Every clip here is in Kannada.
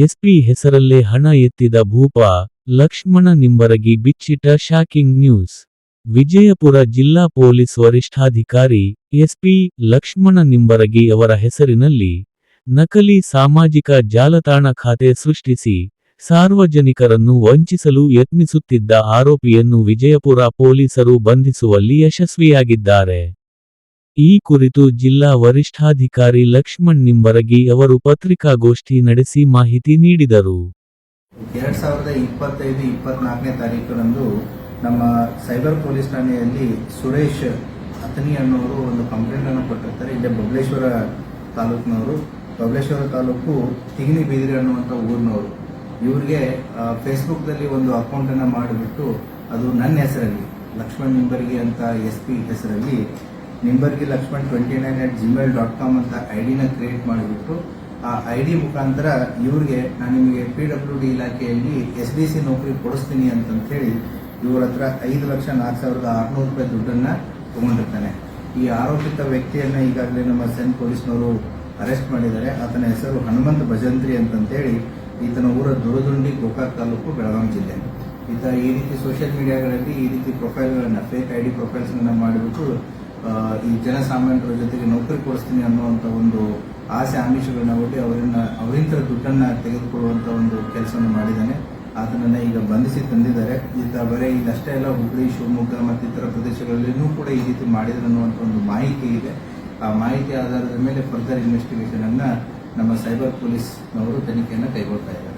ಎಸ್ಪಿ ಹೆಸರಲ್ಲೇ ಹಣ ಎತ್ತಿದ ಭೂಪ ಲಕ್ಷ್ಮಣ ನಿಂಬರಗಿ ಬಿಚ್ಚಿಟ ಶಾಕಿಂಗ್ ನ್ಯೂಸ್. ವಿಜಯಪುರ ಜಿಲ್ಲಾ ಪೊಲೀಸ್ ವರಿಷ್ಠಾಧಿಕಾರಿ ಎಸ್ಪಿ ಲಕ್ಷ್ಮಣ ನಿಂಬರಗಿ ಅವರ ಹೆಸರಿನಲ್ಲಿ ನಕಲಿ ಸಾಮಾಜಿಕ ಜಾಲತಾಣ ಖಾತೆ ಸೃಷ್ಟಿಸಿ ಸಾರ್ವಜನಿಕರನ್ನು ವಂಚಿಸಲು ಯತ್ನಿಸುತ್ತಿದ್ದ ಆರೋಪಿಯನ್ನು ವಿಜಯಪುರ ಪೊಲೀಸರು ಬಂಧಿಸುವಲ್ಲಿ ಯಶಸ್ವಿಯಾಗಿದ್ದಾರೆ. ಈ ಕುರಿತು ಜಿಲ್ಲಾ ವರಿಷ್ಠಾಧಿಕಾರಿ ಲಕ್ಷ್ಮಣ್ ನಿಂಬರಗಿ ಅವರು ಪತ್ರಿಕಾಗೋಷ್ಠಿ ನಡೆಸಿ ಮಾಹಿತಿ ನೀಡಿದರು. 2025-24ನೇ ತಾರೀಕಿನಂದು ನಮ್ಮ ಸೈಬರ್ ಪೊಲೀಸ್ ಠಾಣೆಯಲ್ಲಿ ಸುರೇಶ್ ಅತನಿ ಅನ್ನೋರು ಒಂದು ಕಂಪ್ಲೇಂಟ್ ಅನ್ನು ಕೊಟ್ಟಿರ್ತಾರೆ. ಇಲ್ಲೇ ಬಬಲೇಶ್ವರ ತಾಲೂಕಿನವರು, ಬಬಲೇಶ್ವರ ತಾಲೂಕು ತಿಗಿನಿ ಬೀದಿರಿ ಅನ್ನುವಂಥ ಊರಿನವರು. ಇವ್ರಿಗೆ ಫೇಸ್ಬುಕ್ದಲ್ಲಿ ಒಂದು ಅಕೌಂಟನ್ನು ಮಾಡಿಬಿಟ್ಟು ಅದು ನನ್ನ ಹೆಸರಲ್ಲಿ ಲಕ್ಷ್ಮಣ್ ನಿಂಬರ್ಗಿ ಅಂತ SP ಹೆಸರಲ್ಲಿ ನಿಂಬರ್ಗಿ ಲಕ್ಷ್ಮಣ್ 29@gmail.com ಅಂತ ಐಡಿನ ಕ್ರಿಯೇಟ್ ಮಾಡಿಬಿಟ್ಟು ಆ ID ಮುಖಾಂತರ ಇವ್ರಿಗೆ ನಾನು ನಿಮಗೆ PWD ಇಲಾಖೆಯಲ್ಲಿ SDC ನೌಕರಿ ಕೊಡಿಸ್ತೀನಿ ಅಂತಂತೇಳಿ ಇವ್ರ ಹತ್ರ 5,04,600 ರೂಪಾಯಿ ದುಡ್ಡನ್ನು ತಗೊಂಡಿರ್ತಾನೆ. ಈ ಆರೋಪಿತ ವ್ಯಕ್ತಿಯನ್ನು ಈಗಾಗಲೇ ನಮ್ಮ ಸೆನ್ ಪೊಲೀಸ್ನವರು ಅರೆಸ್ಟ್ ಮಾಡಿದ್ದಾರೆ. ಆತನ ಹೆಸರು ಹನುಮಂತ ಭಜಂತ್ರಿ ಅಂತಂತೇಳಿ. ಈತನ ಊರ ದುರದುಂಡಿ, ಗೋಕಾಕ್ ತಾಲೂಕು, ಬೆಳಗಾಂ ಜಿಲ್ಲೆ. ಈತ ಈ ರೀತಿ ಸೋಷಿಯಲ್ ಮೀಡಿಯಾಗಳಲ್ಲಿ ಈ ರೀತಿ ಪ್ರೊಫೈಲ್ಗಳನ್ನು, ಫೇಕ್ ID ಪ್ರೊಫೈಲ್ಸ್ಗಳನ್ನು ಮಾಡಿಬಿಟ್ಟು ಈ ಜನಸಾಮಾನ್ಯರ ಜೊತೆಗೆ ನೌಕರಿ ಕೊಡಿಸ್ತೀನಿ ಅನ್ನುವಂಥ ಒಂದು ಆಸೆ ಆಮಿಷಗಳನ್ನ ಒಡ್ಡಿ ಅವರಿಂದ ದುಡ್ಡನ್ನು ತೆಗೆದುಕೊಳ್ಳುವಂಥ ಒಂದು ಕೆಲಸವನ್ನು ಮಾಡಿದ್ದಾನೆ. ಆತನನ್ನು ಈಗ ಬಂಧಿಸಿ ತಂದಿದ್ದಾರೆ. ಈತ ಬರೀ ಇದಷ್ಟೇ ಎಲ್ಲ ಹುಬ್ಬಳ್ಳಿ, ಶಿವಮೊಗ್ಗ ಮತ್ತು ಇತರ ಪ್ರದೇಶಗಳಲ್ಲಿಯೂ ಕೂಡ ಈ ರೀತಿ ಮಾಡಿದ್ರು ಅನ್ನುವಂಥ ಒಂದು ಮಾಹಿತಿ ಇದೆ. ಆ ಮಾಹಿತಿ ಆಧಾರದ ಮೇಲೆ ಫರ್ದರ್ ಇನ್ವೆಸ್ಟಿಗೇಷನ್ ಅನ್ನ ನಮ್ಮ ಸೈಬರ್ ಪೊಲೀಸ್ನವರು ತನಿಖೆಯನ್ನು ಕೈಗೊಳ್ತಾ ಇದ್ದಾರೆ.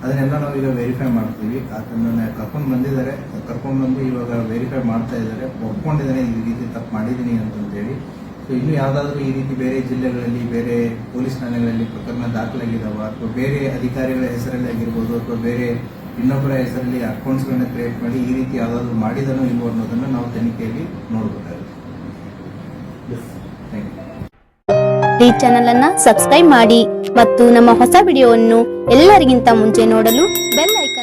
ಅದನ್ನೆಲ್ಲ ನಾವು ಈಗ ವೆರಿಫೈ ಮಾಡ್ತೀವಿ. ಆತನನ್ನು ಕರ್ಕೊಂಡು ಬಂದಿದ್ದಾರೆ, ಕರ್ಕೊಂಡು ಬಂದು ಇವಾಗ ವೆರಿಫೈ ಮಾಡ್ತಾ ಇದ್ದಾರೆ. ಒಪ್ಕೊಂಡಿದ್ದಾನೆ ಈ ರೀತಿ ತಪ್ಪು ಮಾಡಿದ್ದೀನಿ ಅಂತಂತೇಳಿ. ಸೊ ಇನ್ನು ಯಾವುದಾದ್ರೂ ಈ ರೀತಿ ಬೇರೆ ಜಿಲ್ಲೆಗಳಲ್ಲಿ, ಬೇರೆ ಪೊಲೀಸ್ ಠಾಣೆಗಳಲ್ಲಿ ಪ್ರಕರಣ ದಾಖಲಾಗಿದ್ದಾವ, ಅಥವಾ ಬೇರೆ ಅಧಿಕಾರಿಗಳ ಹೆಸರಲ್ಲಿ ಆಗಿರ್ಬೋದು, ಅಥವಾ ಬೇರೆ ಇನ್ನೊಬ್ಬರ ಹೆಸರಲ್ಲಿ ಅಕೌಂಟ್ಸ್ಗಳನ್ನ ಕ್ರಿಯೇಟ್ ಮಾಡಿ ಈ ರೀತಿ ಯಾವುದಾದ್ರೂ ಮಾಡಿದನೋ ಇಲ್ವೋ ಅನ್ನೋದನ್ನು ನಾವು ತನಿಖೆಯಲ್ಲಿ ನೋಡಬೇಕಾಗುತ್ತೆ. ಈ ಚಾನೆಲ್ ಅನ್ನು ಸಬ್ಸ್ಕ್ರೈಬ್ ಮಾಡಿ ಮತ್ತು ನಮ್ಮ ಹೊಸ ವಿಡಿಯೋವನ್ನು ಎಲ್ಲರಿಗಿಂತ ಮುಂಚೆ ನೋಡಲು ಬೆಲ್ ಐಕಾನ್